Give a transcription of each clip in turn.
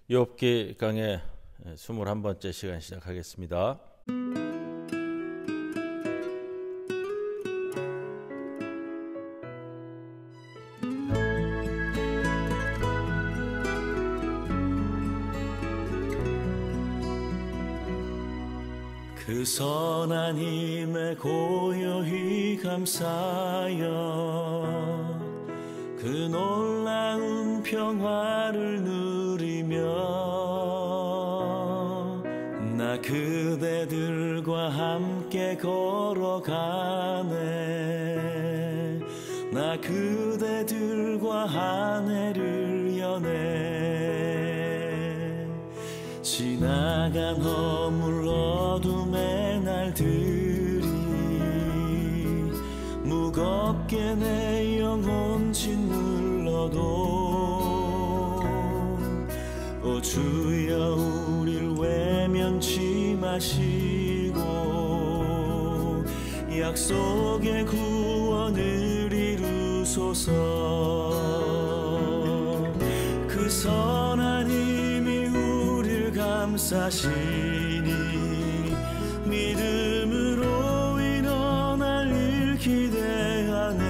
욥기 강의 21번째 시간 시작하겠습니다. 그 선한 힘에 고요히 감사하여 그 놀라운 평화를 누리며 나 그대들과 함께 걸어가네. 나 그대들과 한 해를 여네. 지나간 허물 어둠의 날들이 무겁게 내 영혼 짓눌러도 오 주여 우릴 외면치 마시고 약속의 구원을 이루소서. 그 선한 힘이 우릴 감싸시니 믿음으로 일어날 기대하네.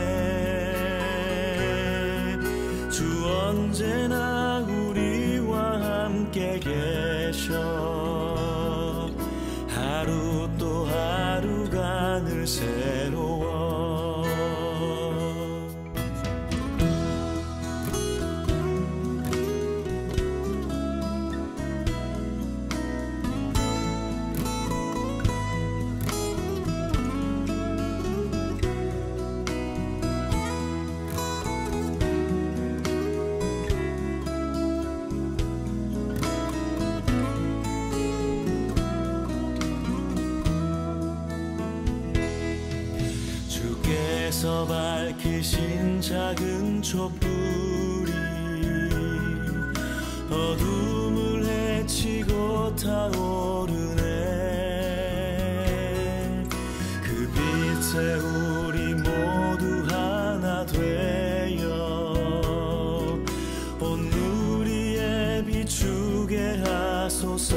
주 언제나 우리와 함께 계셔. 하루 또 하루가 늘 새로워. 주께서 밝히신 작은 촛불이 어둠을 헤치고 타오르네. 그 빛에 우리 모두 하나 되어 온 누리에 비추게 하소서.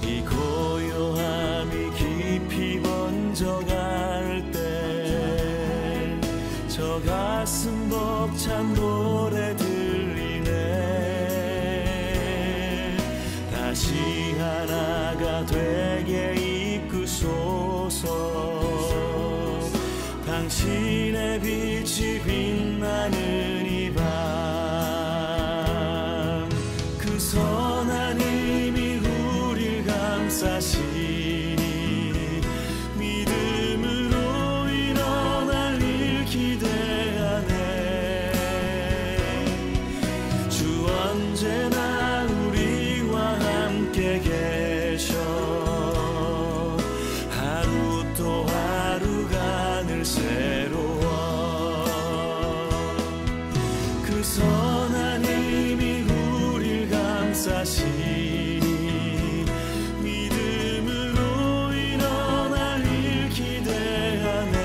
이 고요함이 깊이 번져갈 때 저 가슴 벅찬 노래 들리네. 다시 하나가 되게 이끄소서. 당신의 빛이 빛나는 이 밤. 그 선한 힘이 우릴 감싸시니 믿음으로 일어날 일 기대하네. 주 언제나 우리와 함께 계셔. 하루 또 하루가 늘 새로워. 그 선한 힘이 우릴 감싸시니 믿음으로 일어날 일 기대하네.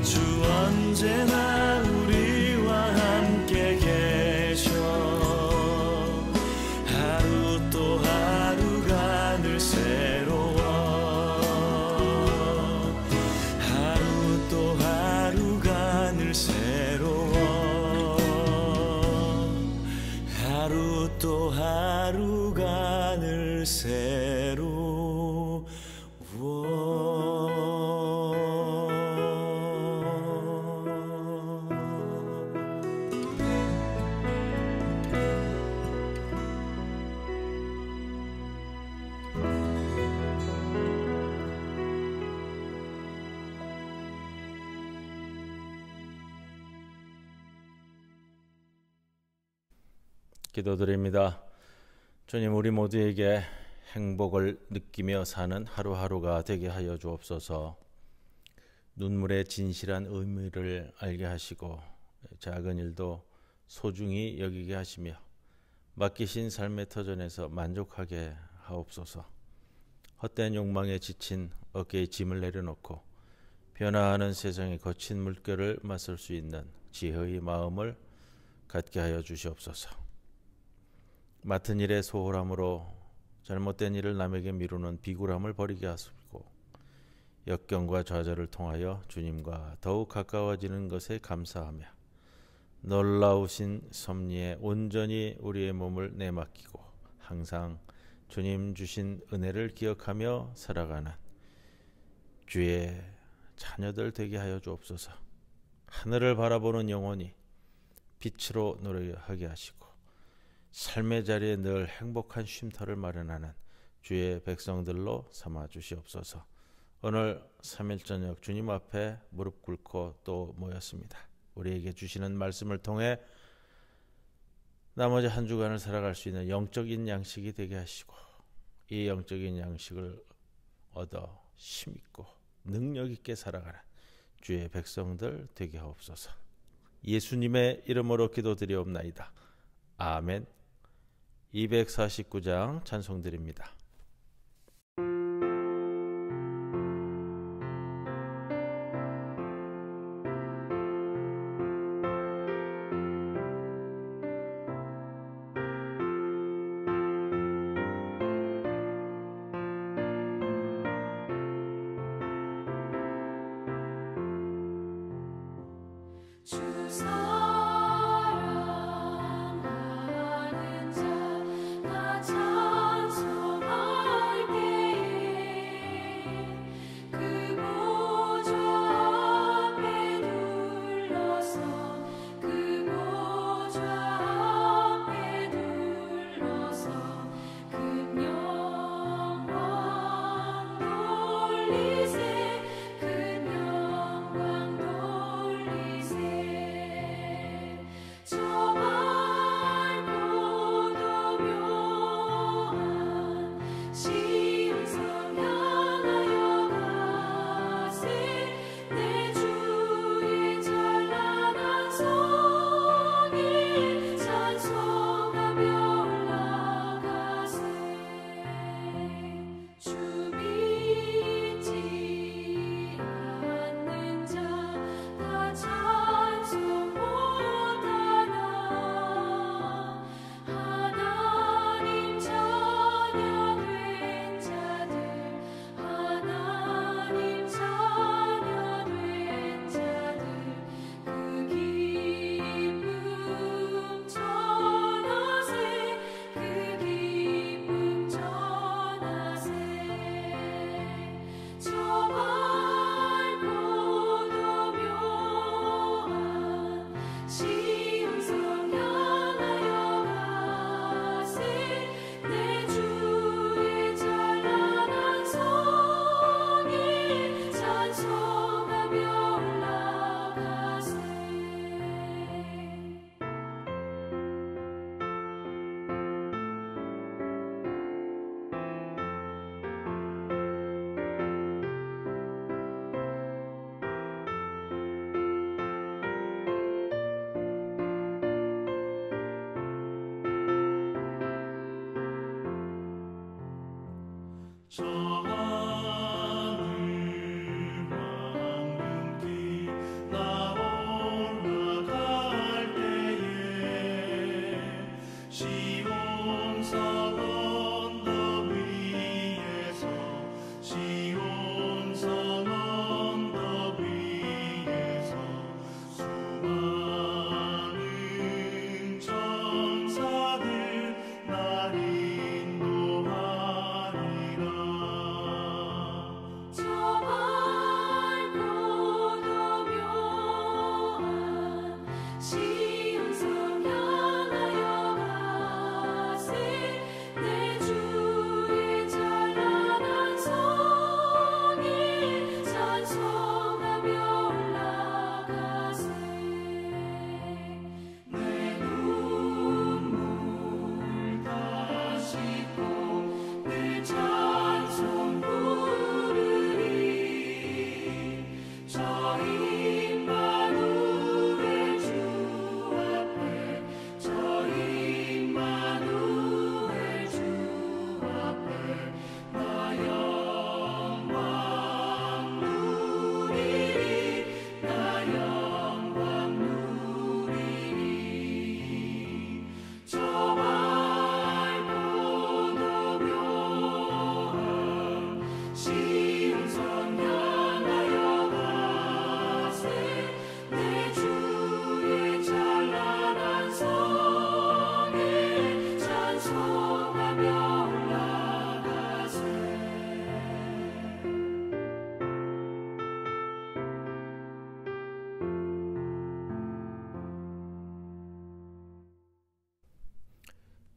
주 언제나 우리와 함께 계셔. 하루 또 하루가 늘 새로워. 하루 또 하루가 늘 새로워. 하루 또 하루가 늘 새로워. 기도드립니다. 주님, 우리 모두에게 행복을 느끼며 사는 하루하루가 되게 하여 주옵소서. 눈물의 진실한 의미를 알게 하시고 작은 일도 소중히 여기게 하시며 맡기신 삶의 터전에서 만족하게 하옵소서. 헛된 욕망에 지친 어깨에 짐을 내려놓고 변화하는 세상의 거친 물결을 맞설 수 있는 지혜의 마음을 갖게 하여 주시옵소서. 맡은 일에 소홀함으로 잘못된 일을 남에게 미루는 비굴함을 버리게 하시고 역경과 좌절을 통하여 주님과 더욱 가까워지는 것에 감사하며 놀라우신 섭리에 온전히 우리의 몸을 내맡기고 항상 주님 주신 은혜를 기억하며 살아가는 주의 자녀들 되게 하여 주옵소서. 하늘을 바라보는 영혼이 빛으로 노래하게 하시고 삶의 자리에 늘 행복한 쉼터를 마련하는 주의 백성들로 삼아 주시옵소서. 오늘 3일 저녁 주님 앞에 무릎 꿇고 또 모였습니다. 우리에게 주시는 말씀을 통해 나머지 한 주간을 살아갈 수 있는 영적인 양식이 되게 하시고 이 영적인 양식을 얻어 힘있고 능력 있게 살아가는 주의 백성들 되게 하옵소서. 예수님의 이름으로 기도드리옵나이다. 아멘. 249장 찬송드립니다.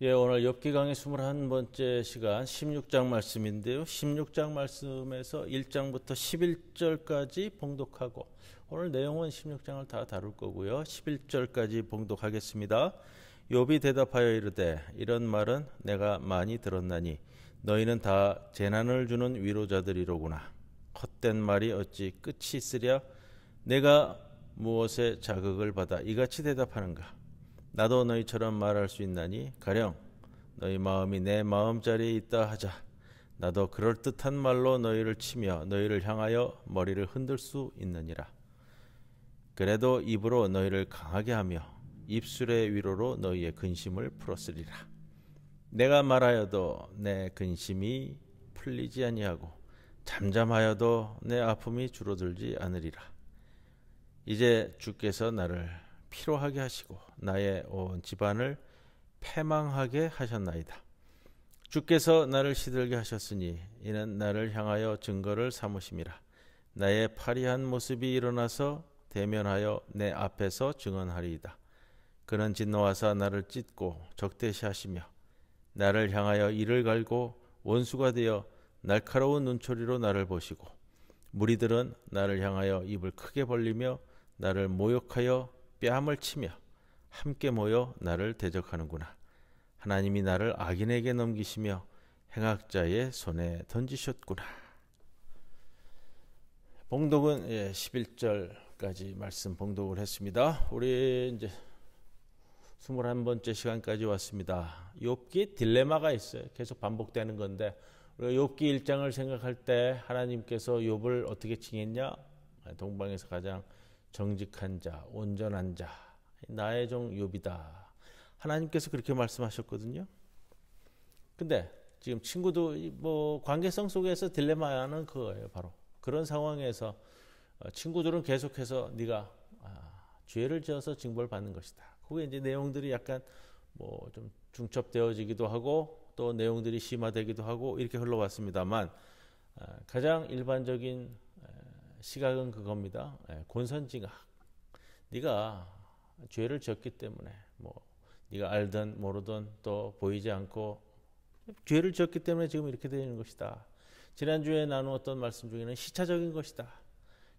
예, 오늘 욥기 강의 21번째 시간 16장 말씀인데요. 16장 말씀에서 1장부터 11절까지 봉독하고 오늘 내용은 16장을 다 다룰 거고요. 11절까지 봉독하겠습니다. 욥이 대답하여 이르되 이런 말은 내가 많이 들었나니 너희는 다 재난을 주는 위로자들이로구나. 헛된 말이 어찌 끝이 있으랴. 내가 무엇에 자극을 받아 이같이 대답하는가. 나도 너희처럼 말할 수 있나니 가령 너희 마음이 내 마음자리에 있다 하자. 나도 그럴듯한 말로 너희를 치며 너희를 향하여 머리를 흔들 수 있느니라. 그래도 입으로 너희를 강하게 하며 입술의 위로로 너희의 근심을 풀었으리라. 내가 말하여도 내 근심이 풀리지 아니하고 잠잠하여도 내 아픔이 줄어들지 않으리라. 이제 주께서 나를 피로하게 하시고 나의 온 집안을 패망하게 하셨나이다. 주께서 나를 시들게 하셨으니 이는 나를 향하여 증거를 삼으심이라. 나의 파리한 모습이 일어나서 대면하여 내 앞에서 증언하리이다. 그는 진노하사 나를 찢고 적대시하시며 나를 향하여 이를 갈고 원수가 되어 날카로운 눈초리로 나를 보시고 무리들은 나를 향하여 입을 크게 벌리며 나를 모욕하여 뺨을 치며 함께 모여 나를 대적하는구나. 하나님이 나를 악인에게 넘기시며 행악자의 손에 던지셨구나. 봉독은 11절까지 말씀 봉독을 했습니다. 우리 이제 21번째 시간까지 왔습니다. 욥기 딜레마가 있어요. 계속 반복되는 건데 우리가 욥기 1장을 생각할 때 하나님께서 욥을 어떻게 칭했냐? 동방에서 가장 정직한 자, 온전한 자, 나의 종 욥이다. 하나님께서 그렇게 말씀하셨거든요. 근데 지금 친구도 뭐 관계성 속에서 딜레마는 그거예요. 바로 그런 상황에서 친구들은 계속해서 네가 죄를 지어서 징벌 받는 것이다. 그게 이제 내용들이 약간 뭐 좀 중첩되어지기도 하고 또 내용들이 심화되기도 하고 이렇게 흘러왔습니다만 가장 일반적인 시각은 그겁니다. 권선징악. 네가 죄를 지었기 때문에 뭐 네가 알든 모르든 또 보이지 않고 죄를 지었기 때문에 지금 이렇게 되는 것이다. 지난주에 나누었던 말씀 중에는 시차적인 것이다.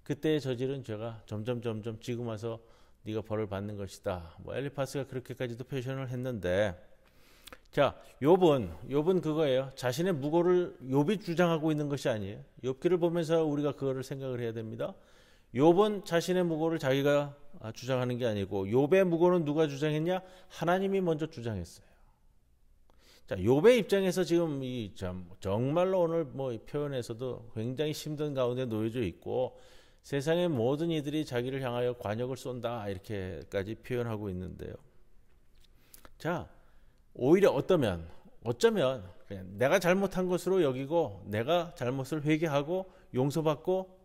그때 저지른 죄가 점점 지금 와서 네가 벌을 받는 것이다. 뭐 엘리파스가 그렇게까지도 표현을 했는데, 자, 욥은 그거예요. 자신의 무고를 욥이 주장하고 있는 것이 아니에요. 욥기를 보면서 우리가 그거를 생각을 해야 됩니다. 욥은 자신의 무고를 자기가 주장하는 게 아니고 욥의 무고는 누가 주장했냐? 하나님이 먼저 주장했어요. 자, 욥의 입장에서 지금 정말로 오늘 뭐 표현에서도 굉장히 힘든 가운데 놓여져 있고 세상의 모든 이들이 자기를 향하여 관역을 쏜다 이렇게까지 표현하고 있는데요. 자, 오히려 어쩌면 그냥 내가 잘못한 것으로 여기고 내가 잘못을 회개하고 용서받고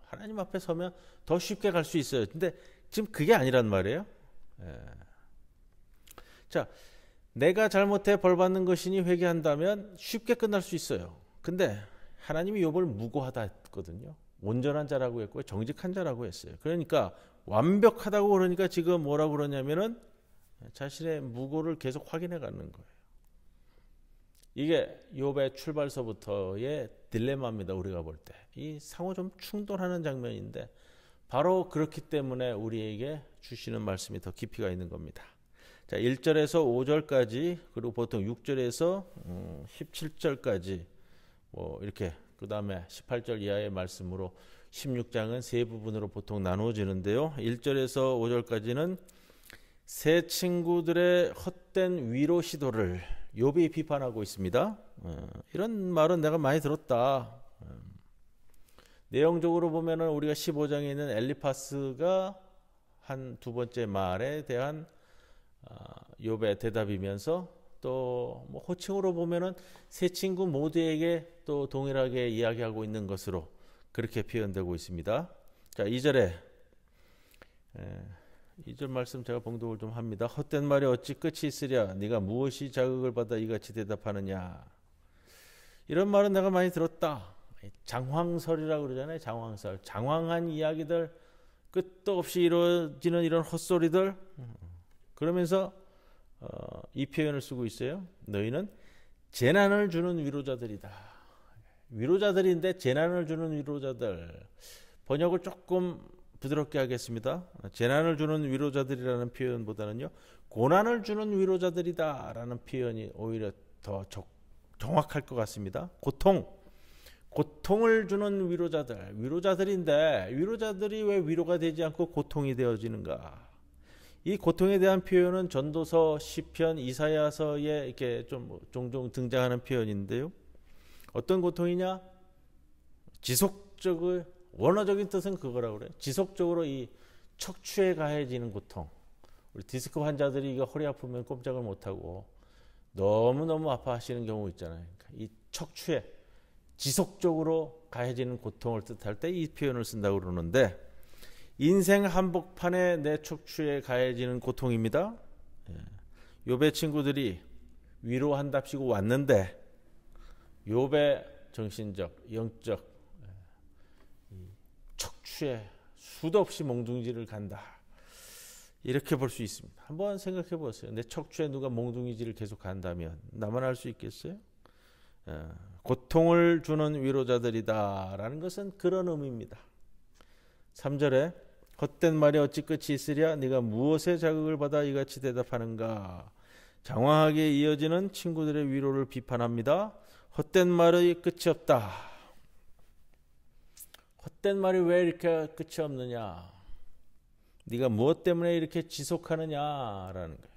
하나님 앞에 서면 더 쉽게 갈 수 있어요. 근데 지금 그게 아니란 말이에요. 자, 내가 잘못해 벌 받는 것이니 회개한다면 쉽게 끝날 수 있어요. 근데 하나님이 욥을 무고하다 했거든요. 온전한 자라고 했고요. 정직한 자라고 했어요. 그러니까 완벽하다고 그러니까 지금 뭐라고 그러냐면은 자신의 무고를 계속 확인해 가는 거예요. 이게 욥의 출발서부터의 딜레마입니다. 우리가 볼 때. 이 상호 좀 충돌하는 장면인데 바로 그렇기 때문에 우리에게 주시는 말씀이 더 깊이가 있는 겁니다. 자, 1절에서 5절까지 그리고 보통 6절에서 17절까지 뭐 이렇게 그 다음에 18절 이하의 말씀으로 16장은 세 부분으로 보통 나누어지는데요. 1절에서 5절까지는 세 친구들의 헛된 위로 시도를 욥이 비판하고 있습니다. 이런 말은 내가 많이 들었다. 내용적으로 보면은 우리가 15장에 있는 엘리파스가 한 두 번째 말에 대한 욥의 대답이면서 또 뭐 호칭으로 보면은 세 친구 모두에게 또 동일하게 이야기하고 있는 것으로 그렇게 표현되고 있습니다. 자, 2절 말씀 제가 봉독을 좀 합니다. 헛된 말이 어찌 끝이 있으랴. 네가 무엇이 자극을 받아 이같이 대답하느냐. 이런 말은 내가 많이 들었다. 장황설이라고 그러잖아요. 장황설. 장황한 이야기들, 끝도 없이 이루어지는 이런 헛소리들. 그러면서 이 표현을 쓰고 있어요. 너희는 재난을 주는 위로자들이다. 위로자들인데 재난을 주는 위로자들. 번역을 조금 부드럽게 하겠습니다. 재난을 주는 위로자들이라는 표현보다는요, 고난을 주는 위로자들이다라는 표현이 오히려 더 정확할 것 같습니다. 고통을 주는 위로자들, 위로자들인데 위로자들이 왜 위로가 되지 않고 고통이 되어지는가? 이 고통에 대한 표현은 전도서, 시편, 이사야서에 이렇게 좀 종종 등장하는 표현인데요. 어떤 고통이냐? 지속적으로, 원어적인 뜻은 그거라고 그래요. 지속적으로 이 척추에 가해지는 고통. 우리 디스크 환자들이 이거 허리 아프면 꼼짝을 못하고 너무너무 아파하시는 경우 있잖아요. 이 척추에 지속적으로 가해지는 고통을 뜻할 때 이 표현을 쓴다고 그러는데, 인생 한복판에 내 척추에 가해지는 고통입니다. 욥의 친구들이 위로한답시고 왔는데 욥의 정신적, 영적 척추에 수도 없이 몽둥이질을 간다. 이렇게 볼 수 있습니다. 한번 생각해 보세요. 내 척추에 누가 몽둥이질을 계속 간다면 나만 할 수 있겠어요? 고통을 주는 위로자들이다라는 것은 그런 의미입니다. 3절에 헛된 말이 어찌 끝이 있으랴? 네가 무엇에 자극을 받아 이같이 대답하는가? 장황하게 이어지는 친구들의 위로를 비판합니다. 헛된 말의 끝이 없다. 헛된 말이 왜 이렇게 끝이 없느냐? 네가 무엇 때문에 이렇게 지속하느냐라는 거예요.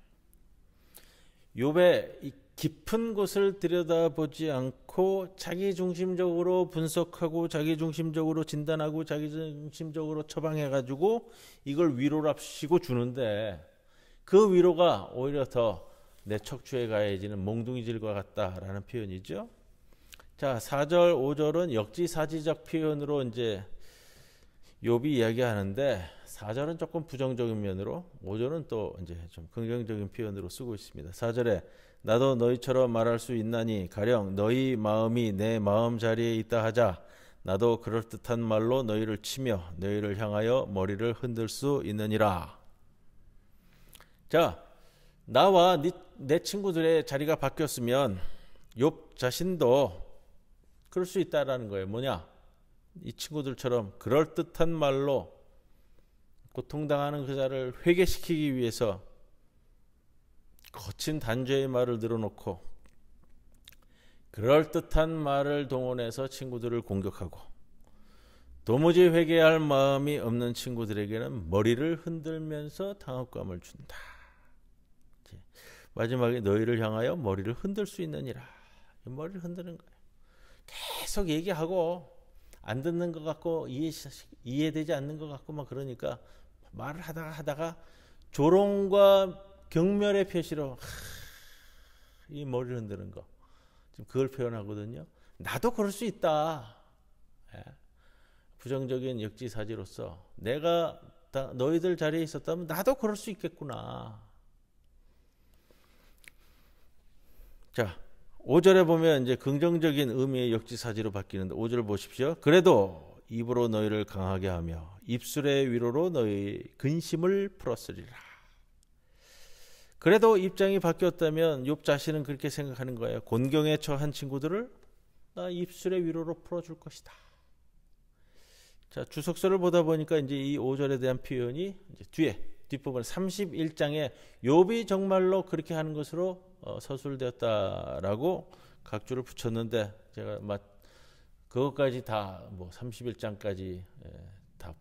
욥의 이 깊은 곳을 들여다보지 않고 자기중심적으로 분석하고 자기중심적으로 진단하고 자기중심적으로 처방해가지고 이걸 위로랍시고 주는데, 그 위로가 오히려 더 내 척추에 가해지는 몽둥이질과 같다라는 표현이죠. 자, 4절, 5절은 역지사지적 표현으로 이제 욥이 이야기하는데, 4절은 조금 부정적인 면으로, 5절은 또 이제 좀 긍정적인 표현으로 쓰고 있습니다. 4절에 나도 너희처럼 말할 수 있나니 가령 너희 마음이 내 마음 자리에 있다 하자. 나도 그럴듯한 말로 너희를 치며 너희를 향하여 머리를 흔들 수 있느니라. 자, 나와 내 친구들의 자리가 바뀌었으면 욥 자신도 그럴 수 있다라는 거예요. 뭐냐? 이 친구들처럼 그럴듯한 말로 고통당하는 그자를 회개시키기 위해서 거친 단죄의 말을 늘어놓고 그럴듯한 말을 동원해서 친구들을 공격하고, 도무지 회개할 마음이 없는 친구들에게는 머리를 흔들면서 당혹감을 준다. 마지막에 너희를 향하여 머리를 흔들 수 있느니라. 머리를 흔드는 거예요. 계속 얘기하고 안 듣는 것 같고 이해되지 않는 것 같고 막 그러니까 말을 하다가 조롱과 경멸의 표시로 이 머리를 흔드는 거, 지금 그걸 표현하거든요. 나도 그럴 수 있다. 부정적인 역지사지로서 내가 너희들 자리에 있었다면 나도 그럴 수 있겠구나. 자, 5절에 보면 이제 긍정적인 의미의 역지사지로 바뀌는데, 5절 보십시오. 그래도 입으로 너희를 강하게 하며 입술의 위로로 너희 근심을 풀었으리라. 그래도 입장이 바뀌었다면 욥 자신은 그렇게 생각하는 거예요. 곤경에 처한 친구들을 나 입술의 위로로 풀어줄 것이다. 자, 주석서를 보다 보니까 이제 이 5절에 대한 표현이 이제 뒷부분 31장에 욥이 정말로 그렇게 하는 것으로 서술되었다라고 각주를 붙였는데, 제가 그것까지 다 31장까지 다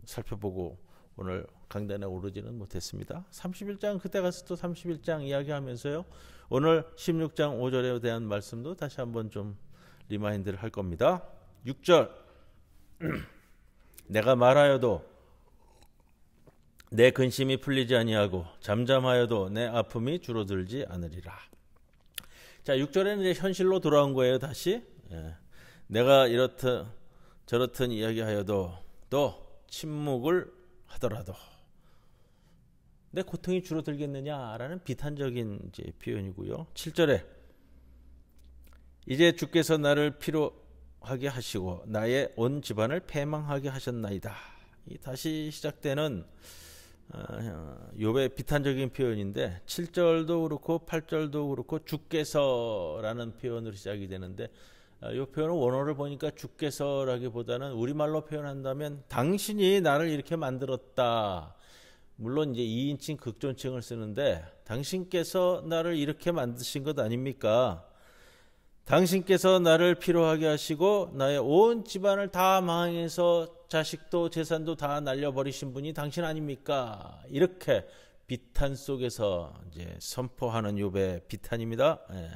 살펴보고 오늘 강단에 오르지는 못했습니다. 31장 그때 가서 또 31장 이야기하면서요, 오늘 16장 5절에 대한 말씀도 다시 한번 좀 리마인드를 할 겁니다. 6절 내가 말하여도 내 근심이 풀리지 아니하고 잠잠하여도 내 아픔이 줄어들지 않으리라. 자, 6절에는 이제 현실로 돌아온 거예요. 다시 내가 이렇든 저렇든 이야기하여도 또 침묵을 하더라도 내 고통이 줄어들겠느냐라는 비탄적인 이제 표현이고요. 7절에 이제 주께서 나를 피로하게 하시고 나의 온 집안을 패망하게 하셨나이다. 이 다시 시작되는 욥의 비탄적인 표현인데 7절도 그렇고 8절도 그렇고 주께서라는 표현으로 시작이 되는데 이 표현은 원어를 보니까 주께서라기보다는 우리말로 표현한다면 당신이 나를 이렇게 만들었다. 물론 이제 2인칭 극존칭을 쓰는데 당신께서 나를 이렇게 만드신 것 아닙니까? 당신께서 나를 피로하게 하시고 나의 온 집안을 다 망해서 자식도 재산도 다 날려버리신 분이 당신 아닙니까? 이렇게 비탄 속에서 이제 선포하는 욥의 비탄입니다. 예.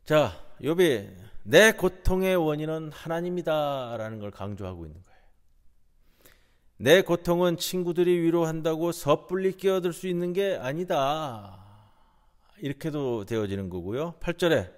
자, 욥이 내 고통의 원인은 하나님이다라는 걸 강조하고 있는 거예요. 내 고통은 친구들이 위로한다고 섣불리 끼어들 수 있는 게 아니다. 이렇게도 되어지는 거고요. 8절에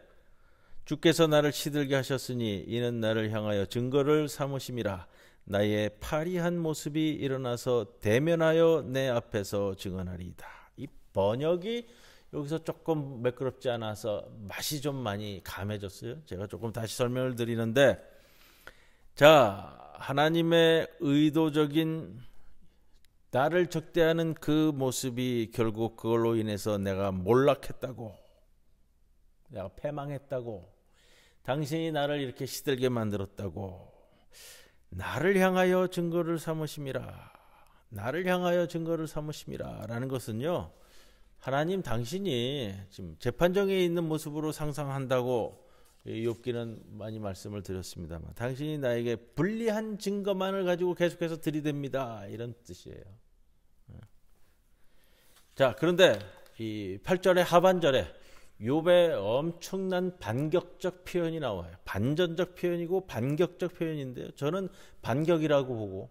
주께서 나를 시들게 하셨으니 이는 나를 향하여 증거를 삼으심이라. 나의 파리한 모습이 일어나서 대면하여 내 앞에서 증언하리이다. 이 번역이 여기서 조금 매끄럽지 않아서 맛이 좀 많이 감해졌어요. 제가 조금 다시 설명을 드리는데, 자, 하나님의 의도적인 나를 적대하는 그 모습이 결국 그걸로 인해서 내가 몰락했다고, 내가 패망했다고, 당신이 나를 이렇게 시들게 만들었다고, 나를 향하여 증거를 삼으심이라, 나를 향하여 증거를 삼으심이라 라는 것은요, 하나님 당신이 지금 재판정에 있는 모습으로 상상한다고 욥기는 많이 말씀을 드렸습니다만, 당신이 나에게 불리한 증거만을 가지고 계속해서 들이댑니다, 이런 뜻이에요. 자, 그런데 이 8절의 하반절에 욥의 엄청난 반격적 표현이 나와요. 반전적 표현이고 반격적 표현인데요. 저는 반격이라고 보고,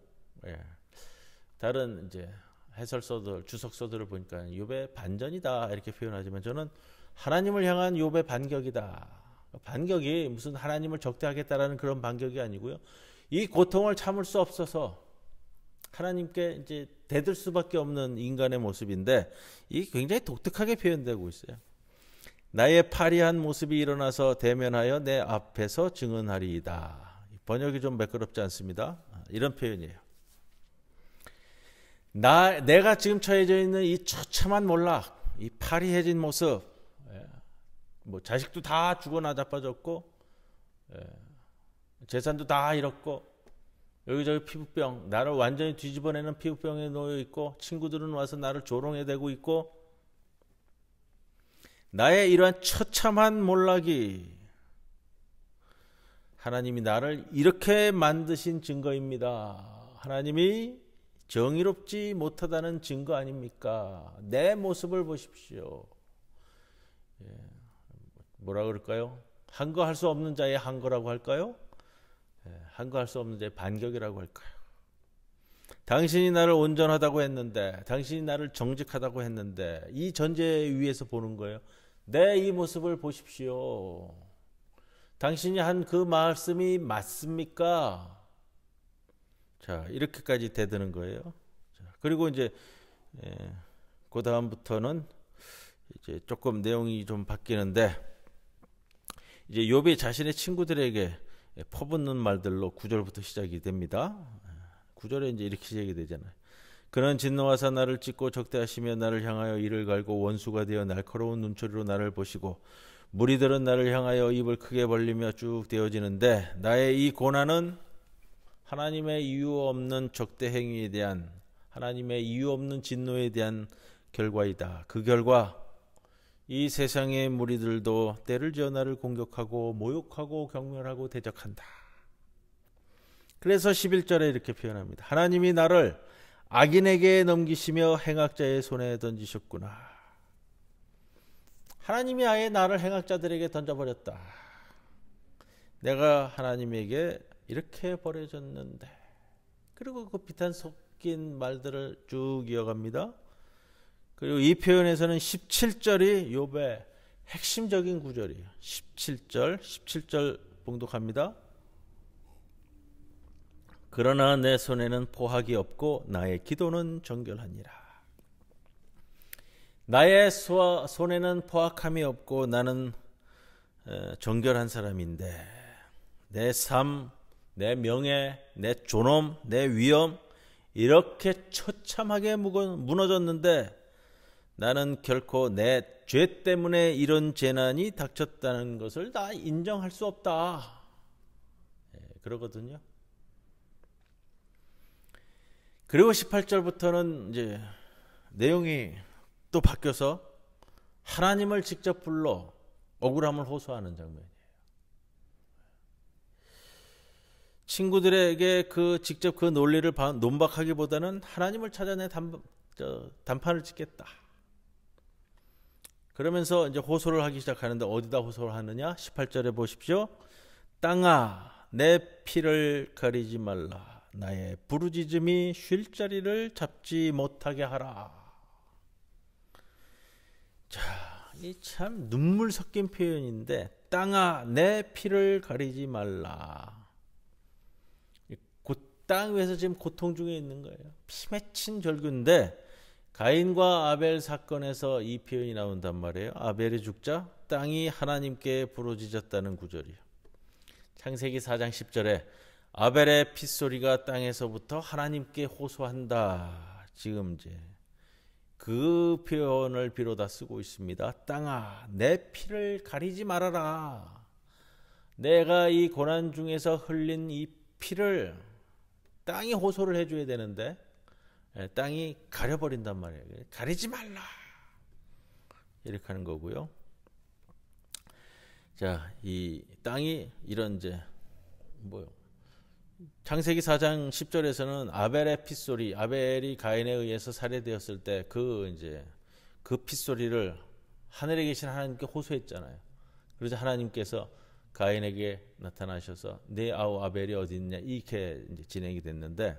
다른 이제 해설서들, 주석서들을 보니까 욥의 반전이다 이렇게 표현하지만, 저는 하나님을 향한 욥의 반격이다. 반격이 무슨 하나님을 적대하겠다라는 그런 반격이 아니고요. 이 고통을 참을 수 없어서 하나님께 이제 대들 수밖에 없는 인간의 모습인데, 이 굉장히 독특하게 표현되고 있어요. 나의 파리한 모습이 일어나서 대면하여 내 앞에서 증언하리이다. 번역이 좀 매끄럽지 않습니다. 이런 표현이에요. 내가 지금 처해져 있는 이 처참한 몰락, 이 파리해진 모습, 뭐 자식도 다 죽어 나자빠졌고, 재산도 다 잃었고, 여기저기 피부병, 나를 완전히 뒤집어내는 피부병에 놓여 있고, 친구들은 와서 나를 조롱해대고 있고, 나의 이러한 처참한 몰락이 하나님이 나를 이렇게 만드신 증거입니다. 하나님이 정의롭지 못하다는 증거 아닙니까? 내 모습을 보십시오. 뭐라 그럴까요? 한거할 수 없는 자의 한거라고 할까요? 한거할 수 없는 자의 반격이라고 할까요? 당신이 나를 온전하다고 했는데, 당신이 나를 정직하다고 했는데, 이 전제 위에서 보는 거예요. 내 이 모습을 보십시오. 당신이 한 그 말씀이 맞습니까? 자, 이렇게까지 대드는 거예요. 자, 그리고 이제 그 다음부터는 이제 조금 내용이 좀 바뀌는데, 이제 욥이 자신의 친구들에게 퍼붓는 말들로 9절부터 시작이 됩니다. 9절에 이제 이렇게 시작이 되잖아요. 그는 진노하사 나를 찢고 적대하시며 나를 향하여 이를 갈고 원수가 되어 날카로운 눈초리로 나를 보시고, 무리들은 나를 향하여 입을 크게 벌리며 쭉 되어지는데, 나의 이 고난은 하나님의 이유 없는 적대 행위에 대한, 하나님의 이유 없는 진노에 대한 결과이다. 그 결과 이 세상의 무리들도 때를 지어 나를 공격하고 모욕하고 경멸하고 대적한다. 그래서 11절에 이렇게 표현합니다. 하나님이 나를 악인에게 넘기시며 행악자의 손에 던지셨구나. 하나님이 아예 나를 행악자들에게 던져버렸다. 내가 하나님에게 이렇게 버려졌는데. 그리고 그 비탄 섞인 말들을 쭉 이어갑니다. 그리고 이 표현에서는 17절이 욥의 핵심적인 구절이에요. 17절 봉독합니다. 그러나 내 손에는 포학이 없고 나의 기도는 정결하니라. 나의 손에는 포학함이 없고 나는 정결한 사람인데, 내 삶, 내 명예, 내 존엄, 내 위엄, 이렇게 처참하게 무너졌는데 나는 결코 내 죄 때문에 이런 재난이 닥쳤다는 것을 다 인정할 수 없다. 그러거든요. 그리고 18절부터는 이제 내용이 또 바뀌어서 하나님을 직접 불러 억울함을 호소하는 장면이에요. 친구들에게 직접 그 논리를 논박하기보다는 하나님을 찾아내 단판을 짓겠다. 그러면서 이제 호소를 하기 시작하는데 어디다 호소를 하느냐? 18절에 보십시오. 땅아, 내 피를 가리지 말라. 나의 부르짖음이 쉴 자리를 잡지 못하게 하라. 자, 이 참 눈물 섞인 표현인데, 땅아, 내 피를 가리지 말라. 땅 위에서 지금 고통 중에 있는 거예요. 피 맺힌 절규인데 가인과 아벨 사건에서 이 표현이 나온단 말이에요. 아벨이 죽자 땅이 하나님께 부르짖었다는 구절이에요. 창세기 4장 10절에 아벨의 핏소리가 땅에서부터 하나님께 호소한다. 지금 이제 그 표현을 비로다 쓰고 있습니다. 땅아, 내 피를 가리지 말아라. 내가 이 고난 중에서 흘린 이 피를 땅이 호소를 해줘야 되는데 땅이 가려버린단 말이에요. 가리지 말라. 이렇게 하는 거고요. 자, 이 땅이 이런 이제 창세기 4장 10절에서는 아벨의 핏소리, 아벨이 가인에 의해서 살해되었을 때 그 핏소리를 하늘에 계신 하나님께 호소했잖아요. 그래서 하나님께서 가인에게 나타나셔서 내 아우 아벨이 어디 있냐 이렇게 이제 진행이 됐는데,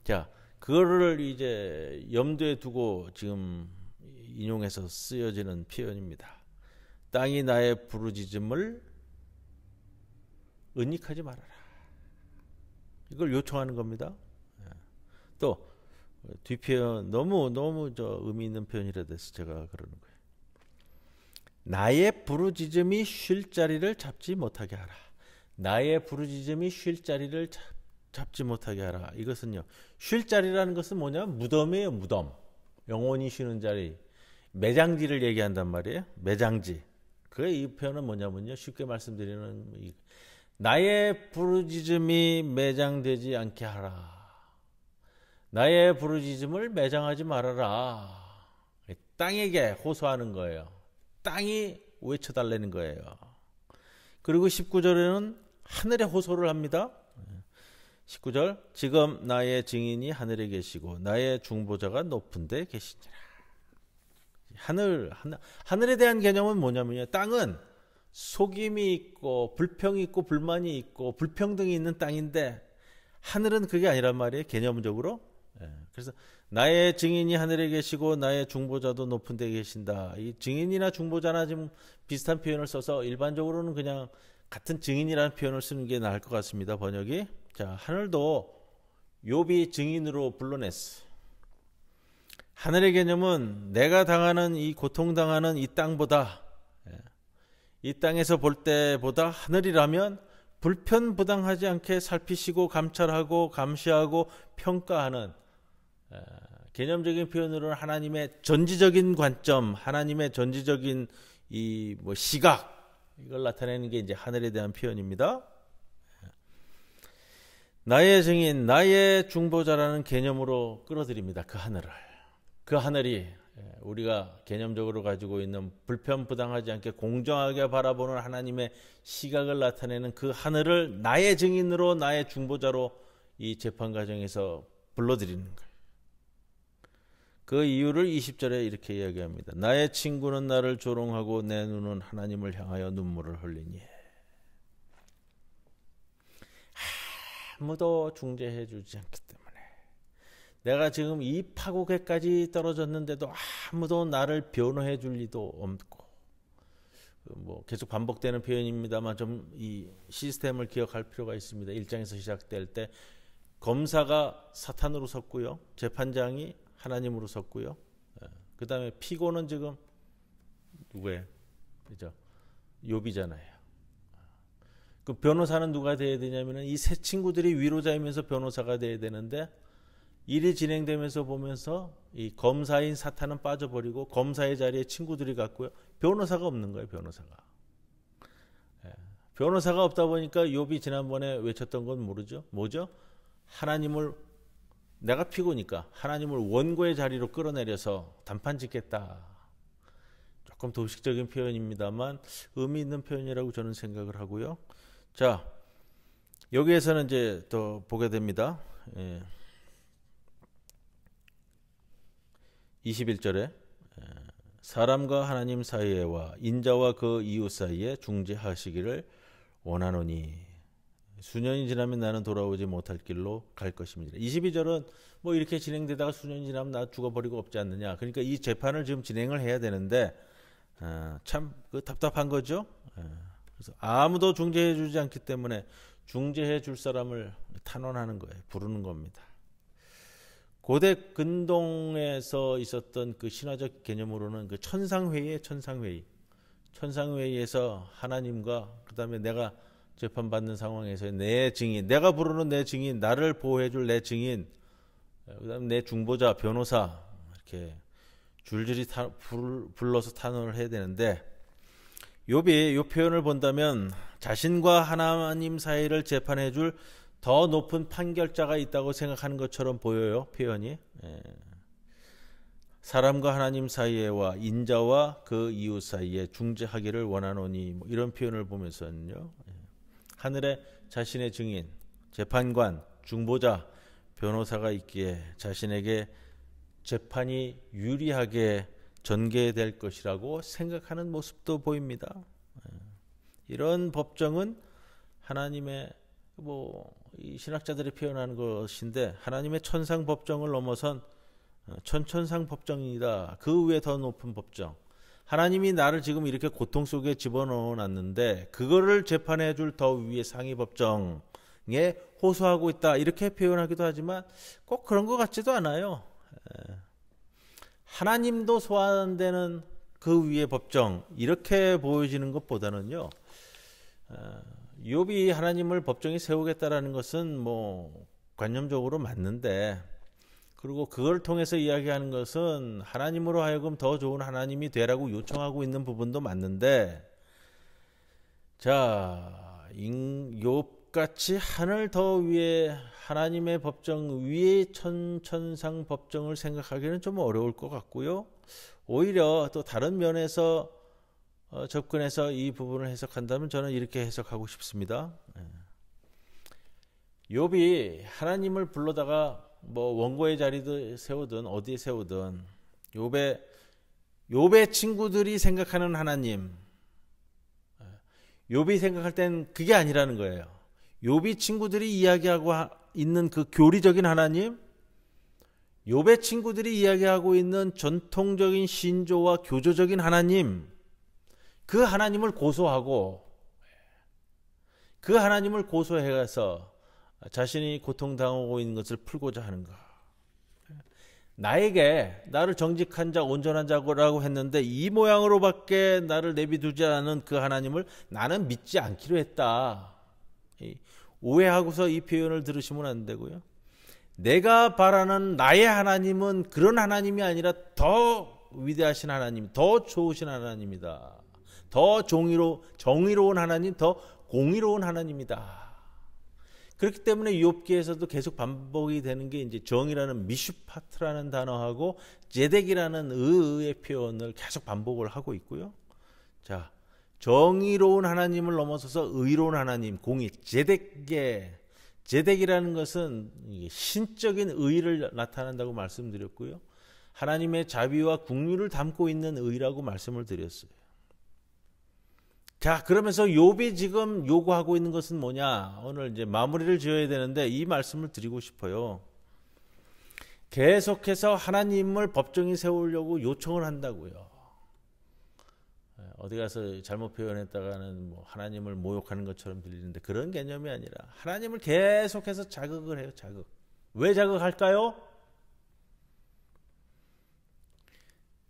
자, 그거를 이제 염두에 두고 지금 인용해서 쓰여지는 표현입니다. 땅이 나의 부르짖음을 은닉하지 말아라. 이걸 요청하는 겁니다. 또 뒷표현 너무 의미 있는 표현이라 돼서 제가 그러는 거예요. 나의 부르짖음이 쉴 자리를 잡지 못하게 하라. 나의 부르짖음이 쉴 자리를 잡지 못하게 하라. 이것은요, 쉴 자리라는 것은 뭐냐면 무덤이에요. 무덤. 영원히 쉬는 자리. 매장지를 얘기한단 말이에요. 매장지. 이 표현은 뭐냐면요, 쉽게 말씀드리는 나의 부르짖음이 매장되지 않게 하라. 나의 부르짖음을 매장하지 말아라. 땅에게 호소하는 거예요. 땅이 외쳐달라는 거예요. 그리고 19절에는 하늘에 호소를 합니다. 19절, 지금 나의 증인이 하늘에 계시고 나의 중보자가 높은 데 계시니라. 하늘에 대한 개념은 뭐냐면요, 땅은 속임이 있고 불평이 있고 불만이 있고 불평등이 있는 땅인데 하늘은 그게 아니란 말이에요, 개념적으로. 그래서 나의 증인이 하늘에 계시고 나의 중보자도 높은 데 계신다. 이 증인이나 중보자나 지금 비슷한 표현을 써서 일반적으로는 그냥 같은 증인이라는 표현을 쓰는 게 나을 것 같습니다, 번역이. 자, 하늘도 욥이 증인으로 불러냈어. 하늘의 개념은 내가 당하는 이 고통당하는 이 땅보다, 이 땅에서 볼 때보다 하늘이라면 불편부당하지 않게 살피시고 감찰하고 감시하고 평가하는, 개념적인 표현으로는 하나님의 전지적인 관점, 하나님의 전지적인 시각, 이걸 나타내는 게 이제 하늘에 대한 표현입니다. 나의 증인, 나의 중보자라는 개념으로 끌어들입니다. 그 하늘을. 그 하늘이 우리가 개념적으로 가지고 있는 불편부당하지 않게 공정하게 바라보는 하나님의 시각을 나타내는 그 하늘을 나의 증인으로, 나의 중보자로 이 재판 과정에서 불러들이는 거예요. 그 이유를 20절에 이렇게 이야기합니다. 나의 친구는 나를 조롱하고 내 눈은 하나님을 향하여 눈물을 흘리니. 아무도 중재해 주지 않기 때문에, 내가 지금 이 파국에까지 떨어졌는데도 아무도 나를 변호해 줄 리도 없고, 계속 반복되는 표현입니다만 좀 이 시스템을 기억할 필요가 있습니다. 1장에서 시작될 때 검사가 사탄으로 섰고요, 재판장이 하나님으로 섰고요, 그 다음에 피고는 지금 누구예요? 그죠? 욥이잖아요. 그 변호사는 누가 돼야 되냐면은 이 세 친구들이 위로자이면서 변호사가 돼야 되는데, 일이 진행되면서 보면서 이 검사인 사탄은 빠져버리고 검사의 자리에 친구들이 갔고요. 변호사가 없는 거예요. 변호사가. 변호사가 없다 보니까 욥이 지난번에 외쳤던 건 모르죠. 뭐죠? 하나님을, 내가 피고니까 하나님을 원고의 자리로 끌어내려서 단판 짓겠다. 조금 도식적인 표현입니다만 의미 있는 표현이라고 저는 생각을 하고요. 자, 여기에서는 이제 또 보게 됩니다. 21절에 사람과 하나님 사이에와 인자와 그 이웃 사이에 중재하시기를 원하노니 수년이 지나면 나는 돌아오지 못할 길로 갈 것입니다. 22절은 뭐 이렇게 진행되다가 수년이 지나면 나 죽어버리고 없지 않느냐. 그러니까 이 재판을 지금 진행을 해야 되는데 참 답답한 거죠. 그래서 아무도 중재해 주지 않기 때문에 중재해 줄 사람을 탄원하는 거예요. 부르는 겁니다. 고대 근동에서 있었던 그 신화적 개념으로는 그 천상회의에 천상회의에서 하나님과 그다음에 내가 재판받는 상황에서 내 증인, 내가 부르는 내 증인, 나를 보호해줄 내 증인, 그다음에 내 중보자, 변호사 이렇게 줄줄이 불러서 탄원을 해야 되는데 욥이 이 표현을 본다면 자신과 하나님 사이를 재판해줄 더 높은 판결자가 있다고 생각하는 것처럼 보여요. 표현이. 사람과 하나님 사이에와 인자와 그 이웃 사이에 중재하기를 원하노니 뭐 이런 표현을 보면서는요. 하늘에 자신의 증인, 재판관, 중보자, 변호사가 있기에 자신에게 재판이 유리하게 전개될 것이라고 생각하는 모습도 보입니다. 이런 법정은 하나님의 이 신학자들이 표현하는 것인데 하나님의 천상 법정을 넘어선 천천상 법정이다. 그 위에 더 높은 법정. 하나님이 나를 지금 이렇게 고통 속에 집어넣어 놨는데 그거를 재판해 줄 더 위의 상위 법정에 호소하고 있다. 이렇게 표현하기도 하지만 꼭 그런 것 같지도 않아요. 하나님도 소환되는 그 위의 법정 이렇게 보여지는 것보다는요. 욥이 하나님을 법정에 세우겠다라는 것은 뭐 관념적으로 맞는데 그리고 그걸 통해서 이야기하는 것은 하나님으로 하여금 더 좋은 하나님이 되라고 요청하고 있는 부분도 맞는데 자, 욥같이 하늘 더 위에 하나님의 법정 위에 천상 법정을 생각하기는 좀 어려울 것 같고요. 오히려 또 다른 면에서 접근해서 이 부분을 해석한다면 저는 이렇게 해석하고 싶습니다. 욥이 하나님을 불러다가 뭐 원고의 자리도 세우든 어디에 세우든 욥의 친구들이 생각하는 하나님, 욥이 생각할 땐 그게 아니라는 거예요. 욥이 친구들이 이야기하고 있는 그 교리적인 하나님, 욥의 친구들이 이야기하고 있는 전통적인 신조와 교조적인 하나님, 그 하나님을 고소하고 그 하나님을 고소해서 자신이 고통당하고 있는 것을 풀고자 하는 것. 나를 정직한 자, 온전한 자라고 했는데 이 모양으로밖에 나를 내비두지 않은 그 하나님을 나는 믿지 않기로 했다. 오해하고서 이 표현을 들으시면 안 되고요. 내가 바라는 나의 하나님은 그런 하나님이 아니라 더 위대하신 하나님, 더 좋으신 하나님이다. 더 정의로운 하나님, 더 공의로운 하나님이다. 그렇기 때문에 욥기에서도 계속 반복이 되는 게 이제 정이라는 미슈파트라는 단어하고 제덱이라는 의의 표현을 계속 반복을 하고 있고요. 자, 정의로운 하나님을 넘어서서 의로운 하나님, 공의, 제덱이라는 것은 신적인 의를 나타낸다고 말씀드렸고요. 하나님의 자비와 국률을 담고 있는 의라고 말씀을 드렸어요. 자, 그러면서 욥이 지금 요구하고 있는 것은 뭐냐? 오늘 이제 마무리를 지어야 되는데 이 말씀을 드리고 싶어요. 계속해서 하나님을 법정에 세우려고 요청을 한다고요. 어디 가서 잘못 표현했다가는 뭐 하나님을 모욕하는 것처럼 들리는데 그런 개념이 아니라 하나님을 계속해서 자극을 해요. 자극. 왜 자극할까요?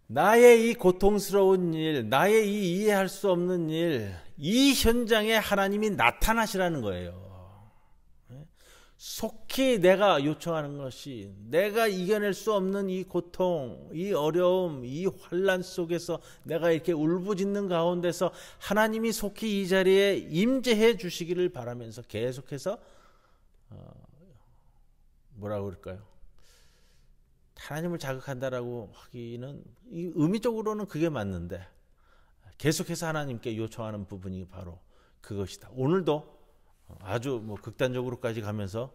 나의 이 고통스러운 일, 나의 이 이해할 수 없는 일, 이 현장에 하나님이 나타나시라는 거예요. 속히 내가 요청하는 것이 내가 이겨낼 수 없는 이 고통, 이 어려움, 이 환난 속에서 내가 이렇게 울부짖는 가운데서 하나님이 속히 이 자리에 임재해 주시기를 바라면서 계속해서 뭐라고 그럴까요? 하나님을 자극한다라고 하기는 의미적으로는 그게 맞는데 계속해서 하나님께 요청하는 부분이 바로 그것이다. 오늘도 아주 극단적으로까지 가면서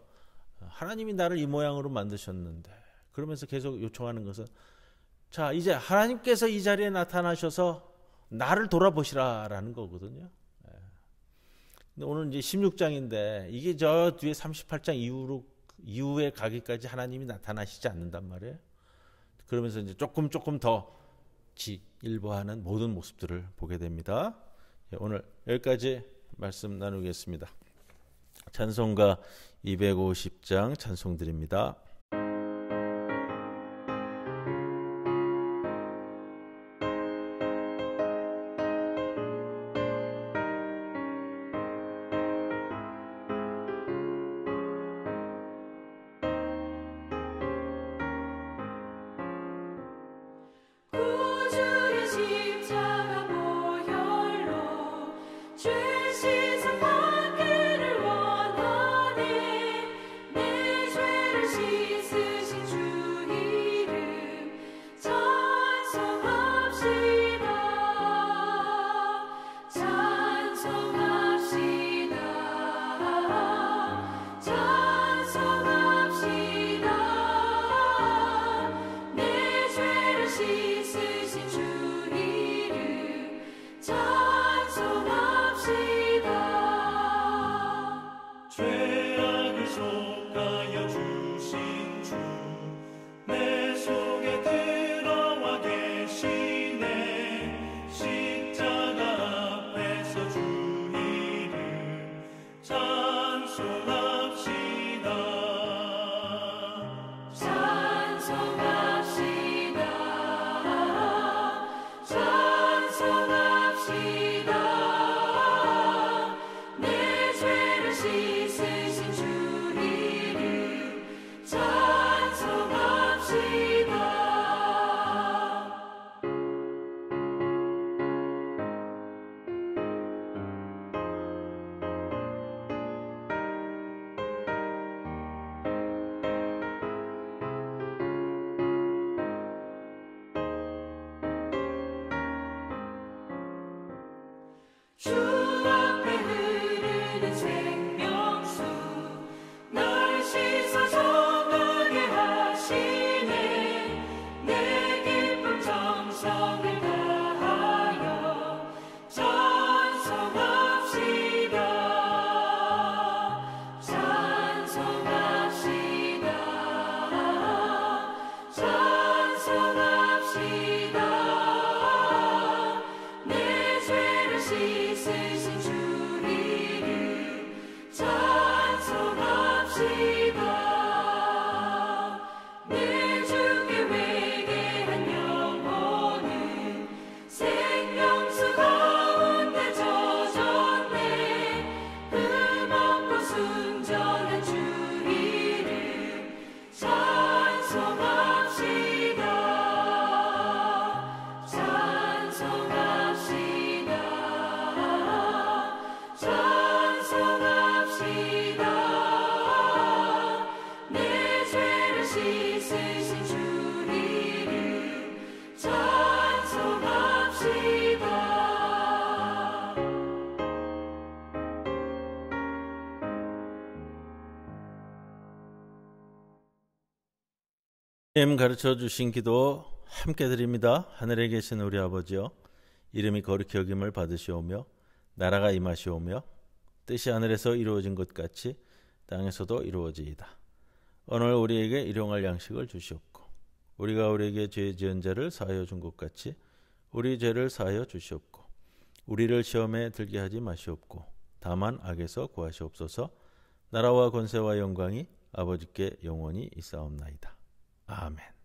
하나님이 나를 이 모양으로 만드셨는데 그러면서 계속 요청하는 것은 자 이제 하나님께서 이 자리에 나타나셔서 나를 돌아보시라라는 거거든요. 근데 오늘 이제 16장인데 이게 저 뒤에 38장 이후에 가기까지 하나님이 나타나시지 않는단 말이에요. 그러면서 이제 조금 더 일보하는 모든 모습들을 보게 됩니다. 오늘 여기까지 말씀 나누겠습니다. 찬송가 250장 찬송 드립니다. 주 앞에 흐르는 생명수 날 씻어 정하게 하시네. 내 기쁨 정성을 다하여 찬송합시다. 찬송합시다. 찬송합시다. 내 죄를 씻으신 주 이름 찬송합시다. 내 주께 회개한 영혼은 생명수 가운데 젖었네. 흠없고 순전한 주 이름 찬송합시다. 찬송합시다. 찬송합시다. 내 죄를 씻으신 주 이름 찬송합시다. 하나님 가르쳐 주신 기도 함께 드립니다. 하늘에 계신 우리 아버지여, 이름이 거룩히 여김을 받으시오며 나라가 임하시오며 뜻이 하늘에서 이루어진 것 같이 땅에서도 이루어지이다. 오늘 우리에게 일용할 양식을 주시옵고 우리가 우리에게 죄 지은 자를 사하여 준 것 같이 우리 죄를 사하여 주시옵고 우리를 시험에 들게 하지 마시옵고 다만 악에서 구하시옵소서. 나라와 권세와 영광이 아버지께 영원히 있사옵나이다. 아멘.